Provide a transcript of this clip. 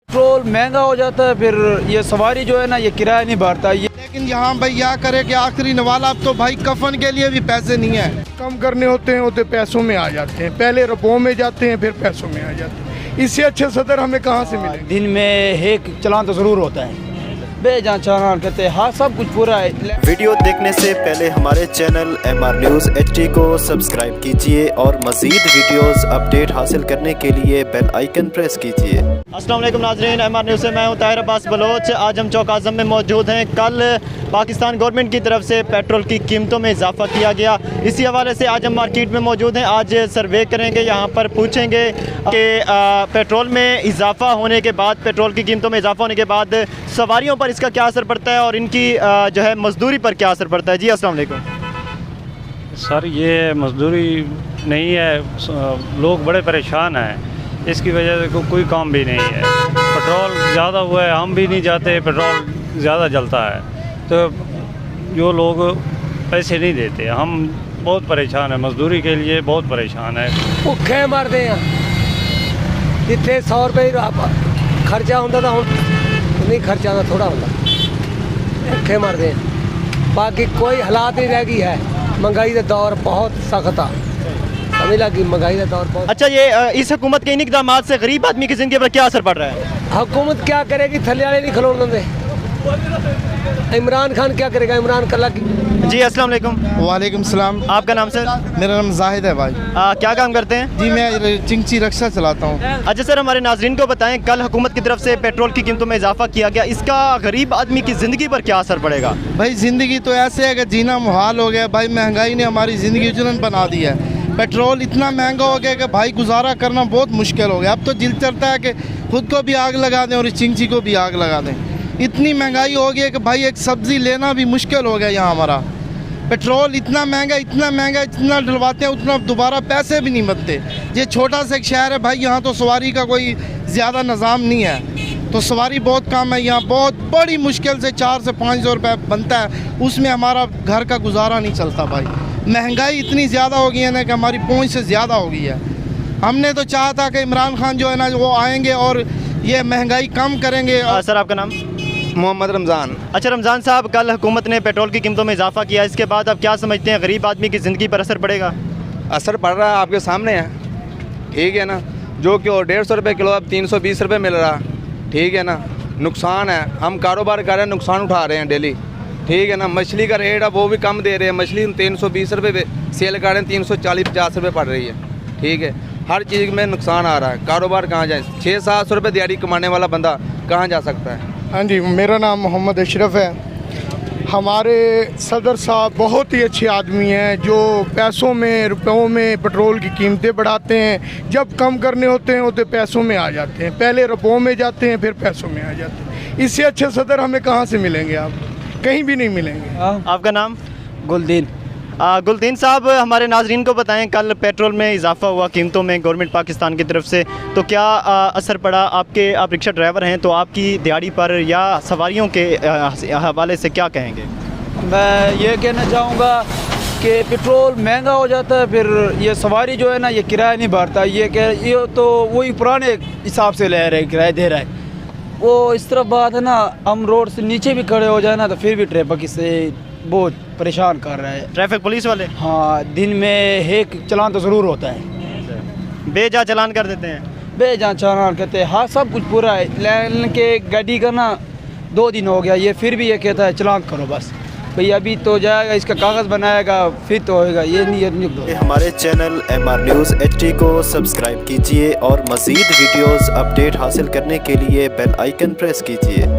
Petrol महंगा हो जाता है, फिर ये सवारी जो है ना ये किराया नहीं भरता ये। लेकिन यहाँ भाई क्या करे कि आखिरी नवाला अब तो भाई कफन के लिए भी पैसे नहीं है। कम करने होते हैं होते पैसों में आ जाते हैं, पहले रुपयों में जाते हैं फिर पैसों में आ जाते हैं। इससे अच्छे सदर हमें कहाँ से मिलेंगे? दिन में एक चलान तो ज़रूर होता है, बेजान चालान कहते हैं। हाँ सब कुछ पूरा है। वीडियो देखने से पहले हमारे चैनल MR News HD को सब्सक्राइब कीजिए और मज़ीद वीडियोस अपडेट हासिल करने के लिए बेल आइकन प्रेस कीजिए। अस्सलाम वालेकुम नाज़रीन, MR News से मैं हूं ताहिर अब्बास बलोच। आज हम चौक आज़म में मौजूद हैं। कल पाकिस्तान गवर्नमेंट की तरफ से पेट्रोल की कीमतों में इजाफा किया गया, इसी हवाले से आज हम मार्केट में मौजूद हैं। आज सर्वे करेंगे, यहाँ पर पूछेंगे कि पेट्रोल में इजाफा होने के बाद, पेट्रोल की कीमतों में इजाफा होने के बाद सवारियों पर इसका क्या असर पड़ता है और इनकी जो है मजदूरी पर क्या असर पड़ता है। जी अस्सलाम वालेकुम सर, ये मजदूरी नहीं है, लोग बड़े परेशान हैं, इसकी वजह से कोई काम भी नहीं है। पेट्रोल ज़्यादा हुआ है, हम भी नहीं जाते, पेट्रोल ज़्यादा जलता है तो जो लोग पैसे नहीं देते, हम बहुत परेशान हैं, मजदूरी के लिए बहुत परेशान है। भुखे मरते हैं, जिथे 100 रुपये खर्चा होंगे तो नहीं खर्चा होता, थोड़ा होता, भुखे मरते हैं। बाकी कोई हालात नहीं रह गई है, महंगाई का दौर बहुत सख्त है, समझ लगी महंगाई का दौर बहुत। अच्छा, ये इस हुकूमत के इन इक़दामात से गरीब आदमी की ज़िंदगी पर क्या असर पड़ रहा है? हुकूमत क्या करेगी? थले वाले नहीं खिलौने देंगे। इमरान खान क्या करेगा? इमरान कल्ला की। जी अस्सलाम वालेकुम। वालेकुम सलाम। आपका नाम सर? मेरा नाम जाहिद है भाई। क्या काम करते हैं? जी मैं चिंची रक्षा चलाता हूँ। अच्छा सर, हमारे नाजरीन को बताएं, कल हुकूमत की तरफ से पेट्रोल की कीमतों में इजाफा किया गया, इसका गरीब आदमी की ज़िंदगी पर क्या असर पड़ेगा? भाई ज़िंदगी तो ऐसे है कि जीना मुहाल हो गया भाई। महंगाई ने हमारी ज़िंदगी जुनन बना दी है। पेट्रोल इतना महंगा हो गया कि भाई गुजारा करना बहुत मुश्किल हो गया। अब तो दिल चलता है कि खुद को भी आग लगा दें और इस चिंची को भी आग लगा दें। इतनी महंगाई हो गई है कि भाई एक सब्ज़ी लेना भी मुश्किल हो गया यहाँ हमारा। पेट्रोल इतना महंगा जितना डलवाते हैं उतना दोबारा पैसे भी नहीं बनते। ये छोटा सा एक शहर है भाई, यहाँ तो सवारी का कोई ज़्यादा निज़ाम नहीं है, तो सवारी बहुत कम है यहाँ। बहुत बड़ी मुश्किल से 400 से 500 रुपये बनता है, उसमें हमारा घर का गुजारा नहीं चलता भाई। महंगाई इतनी ज़्यादा हो गई है ना कि हमारी पहुँच से ज़्यादा हो गई है। हमने तो चाहा था कि इमरान खान जो है ना वो आएंगे और ये महंगाई कम करेंगे। सर आपका नाम? मोहम्मद रमज़ान। अच्छा रमज़ान साहब, कल हुकूमत ने पेट्रोल की कीमतों में इजाफा किया, इसके बाद आप क्या समझते हैं, गरीब आदमी की ज़िंदगी पर असर पड़ेगा? असर पड़ रहा है, आपके सामने है, ठीक है ना। जो कि 150 रुपये किलो अब 320 रुपये मिल रहा, ठीक है ना। नुकसान है, हम कारोबार कर रहे हैं, नुकसान उठा रहे हैं डेली, ठीक है ना। मछली का रेट है वो भी कम दे रहे हैं, मछली 320 रुपये सेल कर रहे हैं, 340-50 रुपये पड़ रही है, ठीक है। हर चीज़ में नुकसान आ रहा है, कारोबार कहाँ जाए? 600-700 रुपये दिहाड़ी कमाने वाला बंदा कहाँ जा सकता है? हाँ जी, मेरा नाम मोहम्मद अशरफ है। हमारे सदर साहब बहुत ही अच्छे आदमी हैं, जो पैसों में रुपयों में पेट्रोल की कीमतें बढ़ाते हैं। जब कम करने होते हैं होते पैसों में आ जाते हैं, पहले रुपयों में जाते हैं फिर पैसों में आ जाते हैं। इससे अच्छे सदर हमें कहाँ से मिलेंगे? आप कहीं भी नहीं मिलेंगे। आपका नाम? गुलदीन। गुलदीन साहब, हमारे नाजरीन को बताएं, कल पेट्रोल में इजाफा हुआ कीमतों में गवर्नमेंट पाकिस्तान की तरफ से, तो क्या असर पड़ा? आप रिक्शा ड्राइवर हैं, तो आपकी दिहाड़ी पर या सवारियों के हवाले से क्या कहेंगे? मैं ये कहना चाहूँगा कि पेट्रोल महंगा हो जाता है, फिर ये सवारी जो है ना ये किराया नहीं भरता। ये तो वही पुराने हिसाब से ले रहे हैं, किराया दे रहा है वो। इस तरफ बात है ना, हम रोड से नीचे भी खड़े हो जाए ना तो फिर भी ट्रैफिक इससे बहुत परेशान कर रहा है। ट्रैफिक पुलिस वाले? हाँ, दिन में एक चलान तो ज़रूर होता है, बेजा चालान कर देते हैं, बेजान चालान कहते हैं। हाँ सब कुछ पूरा है, लेकिन के गाड़ी का ना 2 दिन हो गया, ये फिर भी ये कहता है चलान करो बस। भाई अभी तो जाएगा, इसका कागज़ बनाएगा फिर तो होएगा, ये नहीं। हमारे चैनल MR News HD को सब्सक्राइब कीजिए और मज़ीद वीडियोस अपडेट हासिल करने के लिए बेल आइकन प्रेस कीजिए।